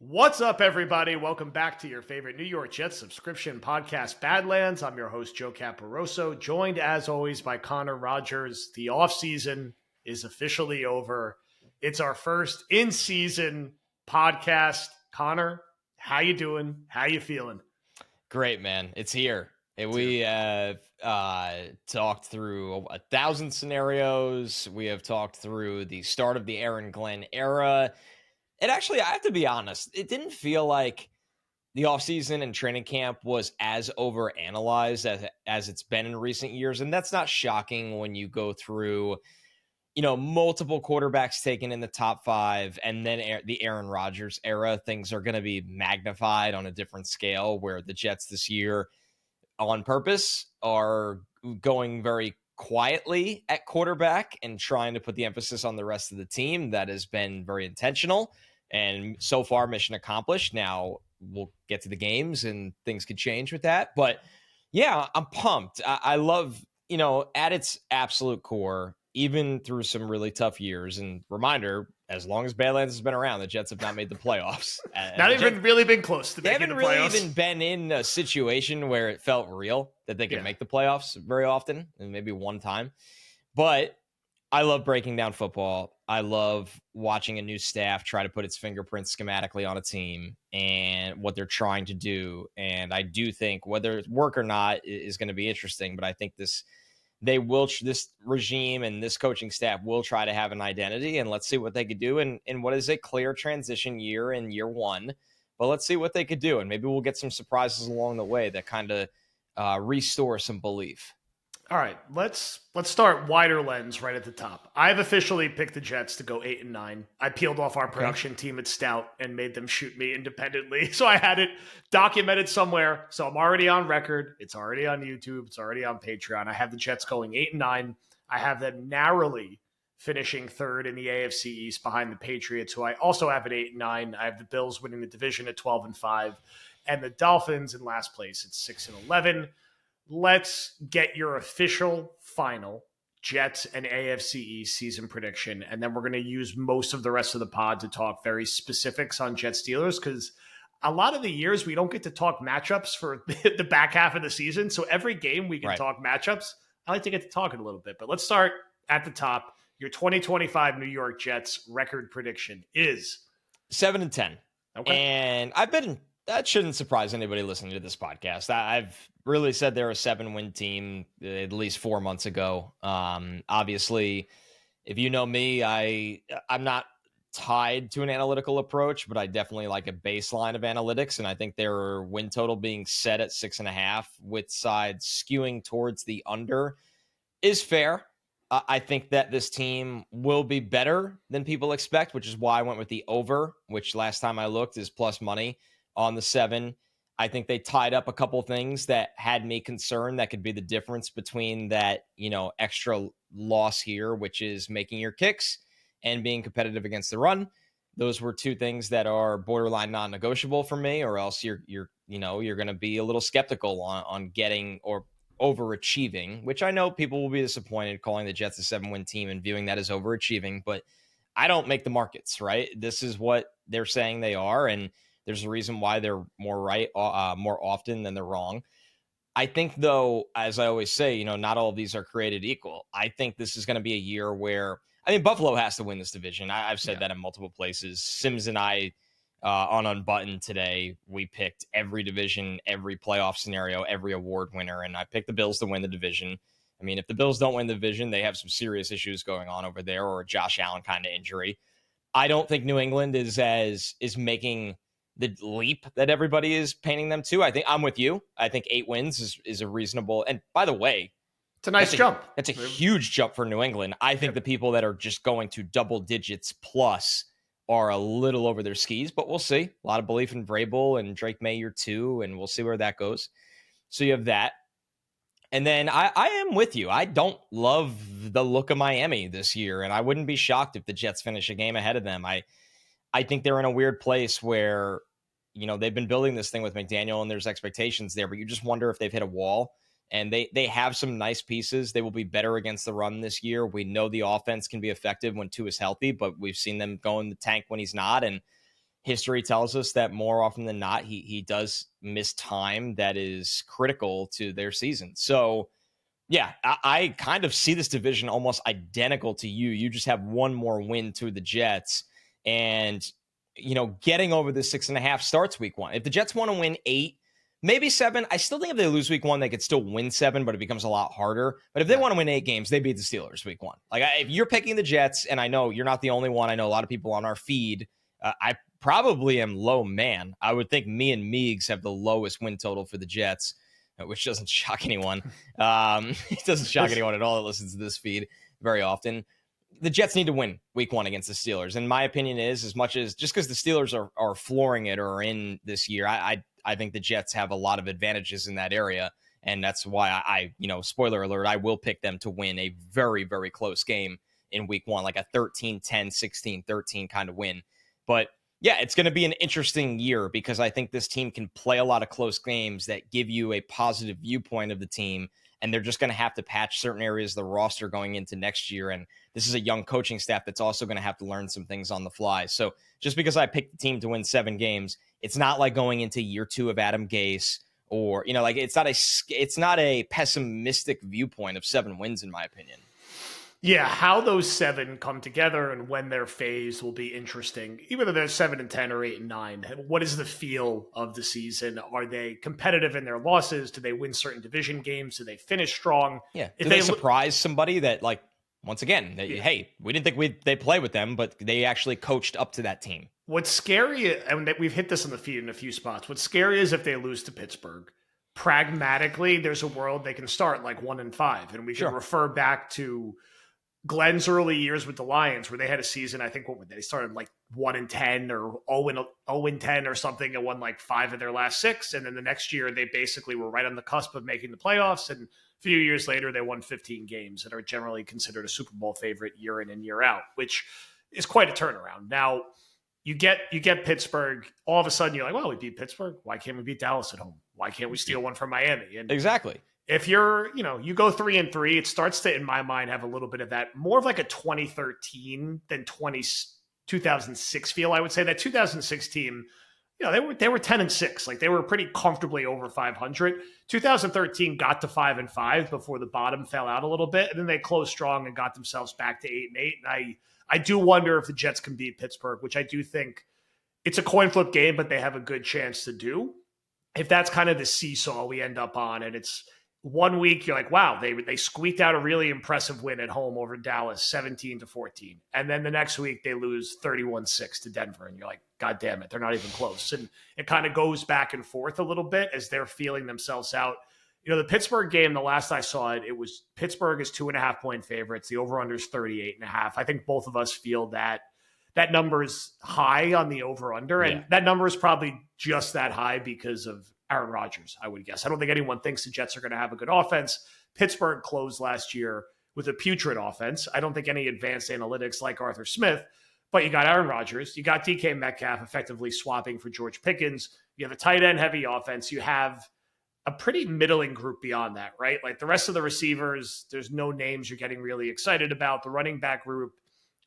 What's up, everybody? Welcome back to your favorite New York Jets subscription podcast, Badlands. I'm your host, Joe Caporoso, joined as always by Connor Rogers. The offseason is officially over. It's our first in-season podcast. Connor, how you doing? How you feeling? Great, man. It's here. We have talked through 1,000 scenarios. We have talked through the start of the Aaron Glenn era. And actually, I have to be honest, it didn't feel like the offseason and training camp was as overanalyzed as it's been in recent years. And that's not shocking when you go through, multiple quarterbacks taken in the top five, and then the Aaron Rodgers era. Things are going to be magnified on a different scale, where the Jets this year on purpose are going very quietly at quarterback and trying to put the emphasis on the rest of the team. That has been very intentional, and so far mission accomplished. Now we'll get to the games and things could change with that, but yeah, I'm pumped. I love, at its absolute core, even through some really tough years, and reminder, as long as Badlands has been around, the Jets have not made the playoffs. Not even really been close to They making the haven't really playoffs. even been in a situation where it felt real that they could make the playoffs very often, and maybe one time. But I love breaking down football. I love watching a new staff try to put its fingerprints schematically on a team and what they're trying to do. And I do think whether it's work or not is going to be interesting. But I think this regime and this coaching staff will try to have an identity, and let's see what they could do in what is a clear transition year in year one. But let's see what they could do, and maybe we'll get some surprises along the way that kind of restore some belief. All right, let's start wider lens right at the top. I've officially picked the Jets to go 8-9. I peeled off our production team at Stout and made them shoot me independently. So I had it documented somewhere. So I'm already on record. It's already on YouTube. It's already on Patreon. I have the Jets going 8-9. I have them narrowly finishing third in the AFC East behind the Patriots, who I also have at 8-9. I have the Bills winning the division at 12-5, and the Dolphins in last place at 6-11. Let's get your official final Jets and AFC East season prediction, and then we're going to use most of the rest of the pod to talk very specifics on Jets Steelers, because a lot of the years we don't get to talk matchups for the back half of the season. So every game we can talk matchups. I like to get to talking a little bit, but let's start at the top. Your 2025 New York Jets record prediction is 7-10. Okay. And that shouldn't surprise anybody listening to this podcast. I've really said they're a 7-win team at least 4 months ago. Obviously, if you know me, I'm not tied to an analytical approach, but I definitely like a baseline of analytics. And I think their win total being set at 6.5 with sides skewing towards the under is fair. I think that this team will be better than people expect, which is why I went with the over, which last time I looked is plus money on the 7. I think they tied up a couple things that had me concerned that could be the difference between that, extra loss here, which is making your kicks and being competitive against the run. Those were two things that are borderline non-negotiable for me, or else you're going to be a little skeptical on getting or overachieving, which I know people will be disappointed calling the Jets a 7-win team and viewing that as overachieving, but I don't make the markets, right? This is what they're saying they are, and there's a reason why they're more right more often than they're wrong. I think, though, as I always say, not all of these are created equal. I think this is going to be a year where, Buffalo has to win this division. I've said that in multiple places. Sims and I, on Unbuttoned today, we picked every division, every playoff scenario, every award winner, and I picked the Bills to win the division. If the Bills don't win the division, they have some serious issues going on over there, or a Josh Allen kind of injury. I don't think New England is making the leap that everybody is painting them to. I think I'm with you. I think 8 wins is a reasonable. And by the way, it's a nice jump. That's a huge jump for New England. I think the people that are just going to double digits plus are a little over their skis, but we'll see. A lot of belief in Vrabel and Drake Mayer too, and we'll see where that goes. So you have that. And then I am with you. I don't love the look of Miami this year, and I wouldn't be shocked if the Jets finish a game ahead of them. I think they're in a weird place where, they've been building this thing with McDaniel and there's expectations there, but you just wonder if they've hit a wall. And they have some nice pieces. They will be better against the run this year. We know the offense can be effective when Tua is healthy, but we've seen them go in the tank when he's not. And history tells us that more often than not, he does miss time that is critical to their season. So yeah, I kind of see this division almost identical to you. You just have one more win to the Jets. And, getting over the 6.5 starts week one. If the Jets want to win 8, maybe 7, I still think if they lose week one, they could still win 7, but it becomes a lot harder. But if they want to win 8 games, they beat the Steelers week one. Like, if you're picking the Jets, and I know you're not the only one, I know a lot of people on our feed, I probably am low man. I would think me and Meegs have the lowest win total for the Jets, which doesn't shock anyone. It doesn't shock anyone at all that listens to this feed very often. The Jets need to win week one against the Steelers. And my opinion is, as much as just because the Steelers are flooring it or are in this year, I think the Jets have a lot of advantages in that area. And that's why I spoiler alert, I will pick them to win a very, very close game in week one, like a 13-10, 16-13 kind of win. But yeah, it's going to be an interesting year because I think this team can play a lot of close games that give you a positive viewpoint of the team. And they're just going to have to patch certain areas of the roster going into next year. And this is a young coaching staff that's also going to have to learn some things on the fly. So just because I picked the team to win 7 games, it's not like going into year 2 of Adam Gase or, it's not a pessimistic viewpoint of 7 wins, in my opinion. Yeah, how those 7 come together and when they're phased will be interesting. Even though they're 7-10 or 8-9, what is the feel of the season? Are they competitive in their losses? Do they win certain division games? Do they finish strong? Yeah. Do they surprise somebody that, like, once again, hey, we didn't think they'd play with them, but they actually coached up to that team? What's scary, and we've hit this on the feed in a few spots, what's scary is if they lose to Pittsburgh. Pragmatically, there's a world they can start like 1-5, and we can refer back to Glenn's early years with the Lions, where they had a season, I think, they started like 1-10 or 0-10 or something, and won like 5 of their last 6. And then the next year, they basically were right on the cusp of making the playoffs. And a few years later, they won 15 games and are generally considered a Super Bowl favorite year in and year out, which is quite a turnaround. Now, you get Pittsburgh, all of a sudden you're like, well, we beat Pittsburgh. Why can't we beat Dallas at home? Why can't we steal one from Miami? And exactly. If you're, you go 3-3, it starts to, in my mind, have a little bit of that, more of like a 2013 than 2006 feel. I would say that 2006 team, they were 10-6, like they were pretty comfortably over 500. 2013 got to 5-5 before the bottom fell out a little bit, and then they closed strong and got themselves back to 8-8. And I do wonder if the Jets can beat Pittsburgh, which I do think it's a coin flip game, but they have a good chance to do. If that's kind of the seesaw we end up on, and it's 1 week, you're like, wow, they squeaked out a really impressive win at home over Dallas, 17-14. And then the next week they lose 31-6 to Denver. And you're like, God damn it, they're not even close. And it kind of goes back and forth a little bit as they're feeling themselves out. The Pittsburgh game, the last I saw it, it was Pittsburgh is 2.5-point favorites. The over-under is 38.5. I think both of us feel that number is high on the over-under. And that number is probably just that high because of Aaron Rodgers, I would guess. I don't think anyone thinks the Jets are going to have a good offense. Pittsburgh closed last year with a putrid offense. I don't think any advanced analytics like Arthur Smith, but you got Aaron Rodgers. You got DK Metcalf effectively swapping for George Pickens. You have a tight end heavy offense. You have a pretty middling group beyond that, right? Like the rest of the receivers, there's no names you're getting really excited about. The running back group,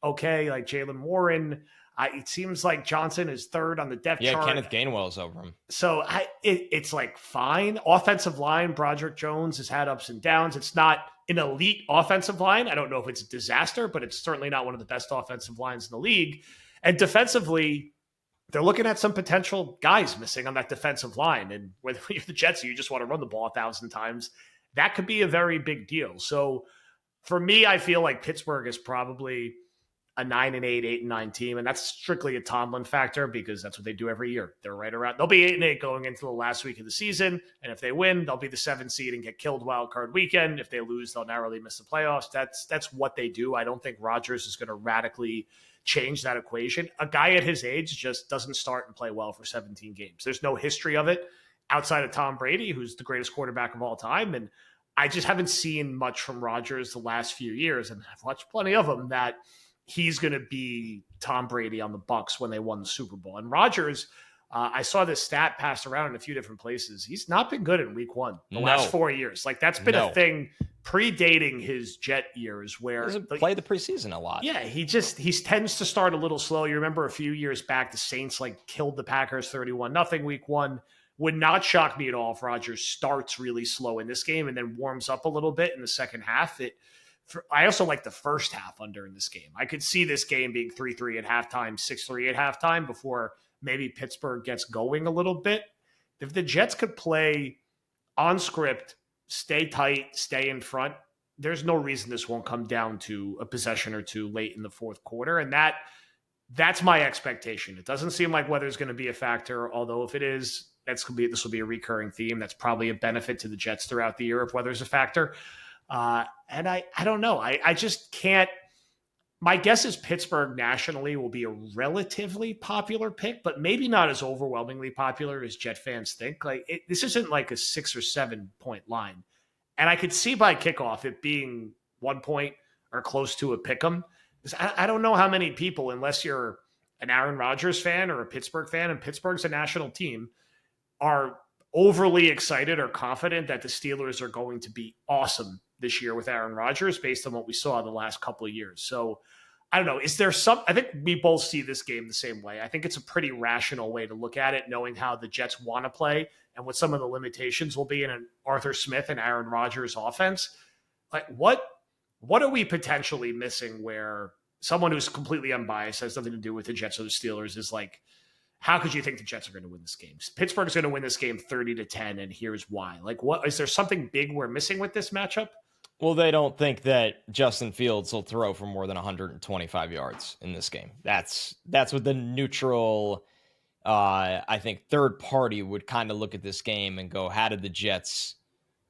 okay, like Jalen Warren. It seems like Johnson is 3rd on the depth chart. Yeah, Kenneth Gainwell's over him. So it's like fine. Offensive line, Broderick Jones has had ups and downs. It's not an elite offensive line. I don't know if it's a disaster, but it's certainly not one of the best offensive lines in the league. And defensively, they're looking at some potential guys missing on that defensive line. And whether you're the Jets or you just want to run the ball 1,000 times, that could be a very big deal. So for me, I feel like Pittsburgh is probably a 9-8, 8-9 team. And that's strictly a Tomlin factor because that's what they do every year. They're right around, they'll be 8-8 going into the last week of the season. And if they win, they'll be the 7th seed and get killed wild card weekend. If they lose, they'll narrowly miss the playoffs. That's what they do. I don't think Rodgers is going to radically change that equation. A guy at his age just doesn't start and play well for 17 games. There's no history of it outside of Tom Brady, who's the greatest quarterback of all time. And I just haven't seen much from Rodgers the last few years. And I've watched plenty of them that he's going to be Tom Brady on the Bucs when they won the Super Bowl. And Rodgers, I saw this stat passed around in a few different places. He's not been good in week one the No. last 4 years. Like that's been No. a thing predating his Jet years where He doesn't play the preseason a lot. Yeah, he tends to start a little slow. You remember a few years back, the Saints like killed the Packers 31-0 week one. Would not shock me at all if Rodgers starts really slow in this game and then warms up a little bit in the second half. I also like the first half under in this game. I could see this game being 3-3 at halftime, 6-3 at halftime before maybe Pittsburgh gets going a little bit. If the Jets could play on script, stay tight, stay in front, there's no reason this won't come down to a possession or two late in the fourth quarter. And that's my expectation. It doesn't seem like weather's going to be a factor, although if it is, this will be a recurring theme. That's probably a benefit to the Jets throughout the year if weather's a factor. And I don't know. I just can't. My guess is Pittsburgh nationally will be a relatively popular pick, but maybe not as overwhelmingly popular as Jet fans think. This isn't like a 6 or 7 point line. And I could see by kickoff it being 1 point or close to a pick 'em. I don't know how many people, unless you're an Aaron Rodgers fan or a Pittsburgh fan, and Pittsburgh's a national team, are overly excited or confident that the Steelers are going to be awesome this year with Aaron Rodgers based on what we saw the last couple of years. So I don't know. I think we both see this game the same way. I think it's a pretty rational way to look at it, knowing how the Jets want to play and what some of the limitations will be in an Arthur Smith and Aaron Rodgers offense. Like what are we potentially missing where someone who's completely unbiased, has nothing to do with the Jets or the Steelers, is like, how could you think the Jets are going to win this game? Pittsburgh's going to win this game 30-10, and here's why. Like, what is there something big we're missing with this matchup? Well, they don't think that Justin Fields will throw for more than 125 yards in this game. That's what the neutral, I think, third party would kind of look at this game and go, how did the Jets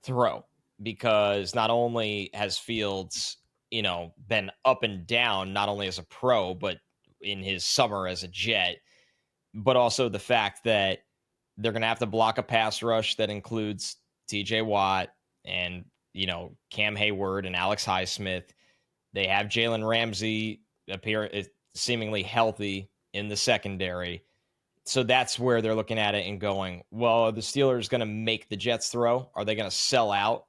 throw? Because not only has Fields, been up and down, not only as a pro, but in his summer as a Jet, but also the fact that they're going to have to block a pass rush that includes TJ Watt and, Cam Hayward and Alex Highsmith. They have Jalen Ramsey seemingly healthy in the secondary. So that's where they're looking at it and going, well, are the Steelers going to make the Jets throw? Are they going to sell out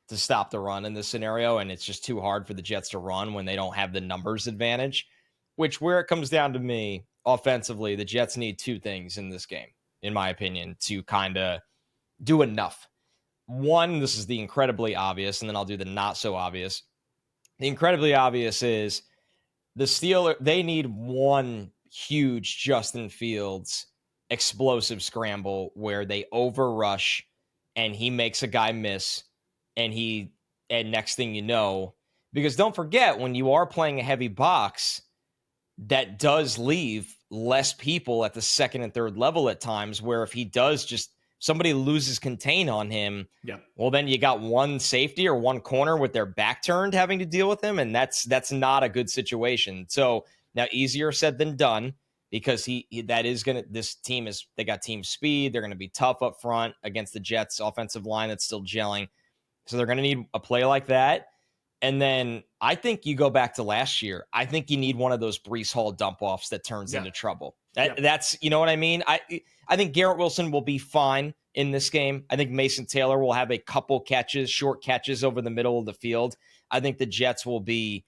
to stop the run in this scenario? And it's just too hard for the Jets to run when they don't have the numbers advantage, which where it comes down to me, offensively, the Jets need two things in this game, in my opinion, to kind of do enough. One, this is the incredibly obvious, and then I'll do the not so obvious. The incredibly obvious is the Steelers, they need one huge Justin Fields explosive scramble where they overrush and he makes a guy miss and next thing you know, because don't forget, when you are playing a heavy box, that does leave less people at the second and third level at times, where if he does just somebody loses contain on him, well, then you got one safety or one corner with their back turned having to deal with him. And that's not a good situation. So now easier said than done, because this team they got team speed. They're going to be tough up front against the Jets offensive line that's still gelling. So they're going to need a play like that. And then I think you go back to last year. I think you need one of those Breece Hall dump offs that turns into trouble. That's, you know what I mean? I think Garrett Wilson will be fine in this game. I think Mason Taylor will have a couple short catches over the middle of the field. I think the Jets will be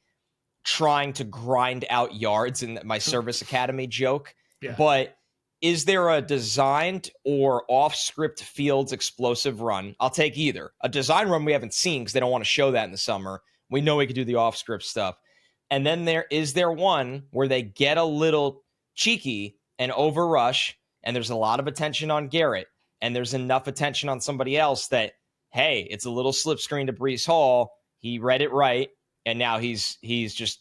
trying to grind out yards in my service academy joke. Yeah. But is there a designed or off-script Fields explosive run? I'll take either. A design run we haven't seen because they don't want to show that in the summer. We know we could do the off-script stuff. And then is there one where they get a little cheeky and overrush, and there's a lot of attention on Garrett, and there's enough attention on somebody else that, hey, it's a little slip screen to Breece Hall. He read it right, and now he's just,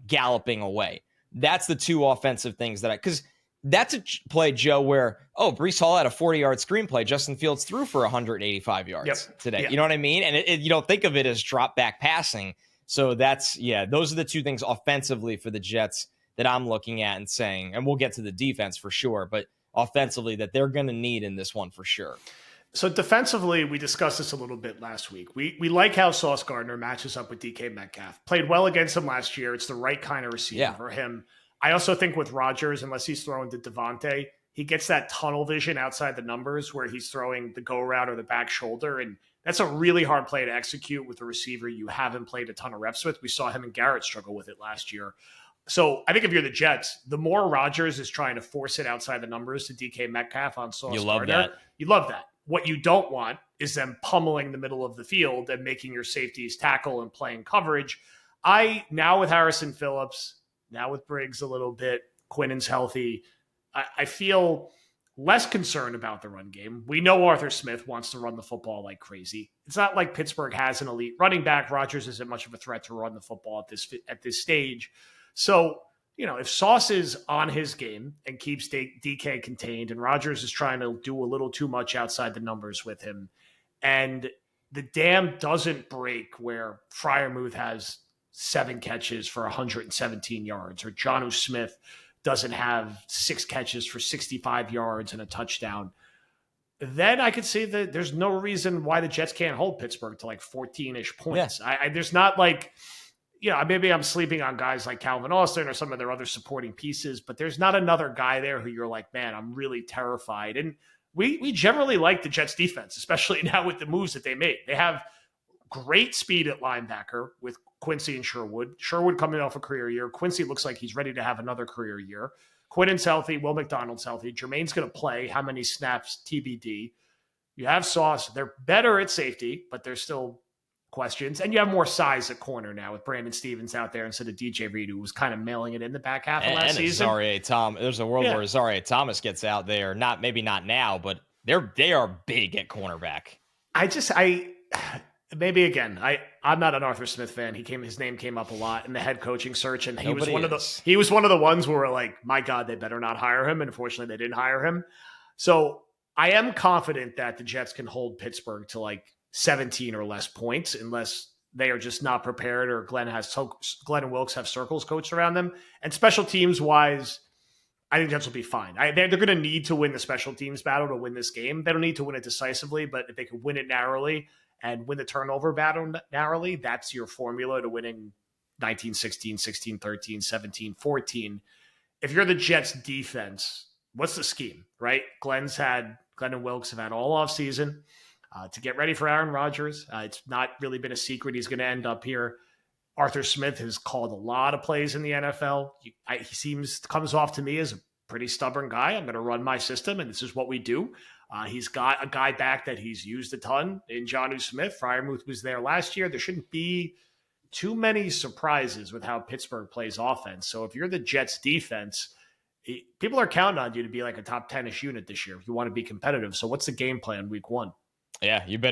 galloping away. That's the two offensive things because that's a play, Joe, where, Breece Hall had a 40-yard screenplay. Justin Fields threw for 185 yards today. Yep. You know what I mean? And you don't think of it as drop back passing. So those are the two things offensively for the Jets that I'm looking at and saying, and we'll get to the defense for sure, but offensively that they're going to need in this one for sure. So defensively, we discussed this a little bit last week. We like how Sauce Gardner matches up with DK Metcalf. Played well against him last year. It's the right kind of receiver for him. I also think with Rodgers, unless he's throwing to Devontae, he gets that tunnel vision outside the numbers where he's throwing the go route or the back shoulder. And that's a really hard play to execute with a receiver you haven't played a ton of reps with. We saw him and Garrett struggle with it last year. So I think if you're the Jets, the more Rodgers is trying to force it outside the numbers to DK Metcalf on Sauce Gardner, you love that. What you don't want is them pummeling the middle of the field and making your safeties tackle and playing coverage. Now with Harrison Phillips, now with Briggs a little bit, Quinnen's healthy, I feel less concerned about the run game. We know Arthur Smith wants to run the football like crazy. It's not like Pittsburgh has an elite running back. Rodgers isn't much of a threat to run the football at this stage. So, if Sauce is on his game and keeps DK contained and Rodgers is trying to do a little too much outside the numbers with him, and the dam doesn't break where Freiermuth has 7 catches for 117 yards or Jonnu Smith doesn't have 6 catches for 65 yards and a touchdown, then I could see that there's no reason why the Jets can't hold Pittsburgh to like 14-ish points. Yeah. There's not like, maybe I'm sleeping on guys like Calvin Austin or some of their other supporting pieces, but there's not another guy there who you're like, man, I'm really terrified. And we generally like the Jets defense, especially now with the moves that they made. They have great speed at linebacker with Quincy and Sherwood. Sherwood coming off a career year. Quincy looks like he's ready to have another career year. Quinnen's healthy. Will McDonald's healthy. Jermaine's going to play. How many snaps? TBD. You have Sauce. They're better at safety, but there's still questions. And you have more size at corner now with Brandon Stevens out there instead of DJ Reed, who was kind of mailing it in the back half of last season. There's a world where Zaire Thomas gets out there. Maybe not now, but they are big at cornerback. Maybe again, I'm not an Arthur Smith fan. His name came up a lot in the head coaching search, and he was one of the ones where we're like, my God, they better not hire him. And unfortunately, they didn't hire him. So I am confident that the Jets can hold Pittsburgh to like 17 or less points, unless they are just not prepared or Glenn and Wilkes have circles coached around them. And special teams wise, I think Jets will be fine. They're going to need to win the special teams battle to win this game. They don't need to win it decisively, but if they can win it narrowly and win the turnover battle narrowly, that's your formula to winning 19-16, 16-13, 17-14. If you're the Jets defense, what's the scheme, right? Glenn and Wilkes have had all offseason to get ready for Aaron Rodgers. It's not really been a secret he's going to end up here. Arthur Smith has called a lot of plays in the NFL. He comes off to me as a pretty stubborn guy. I'm going to run my system, and this is what we do. He's got a guy back that he's used a ton in Jonnu Smith. Freiermuth was there last year. There shouldn't be too many surprises with how Pittsburgh plays offense. So if you're the Jets defense, people are counting on you to be like a top 10-ish unit this year if you want to be competitive. So what's the game plan week 1? Yeah, you better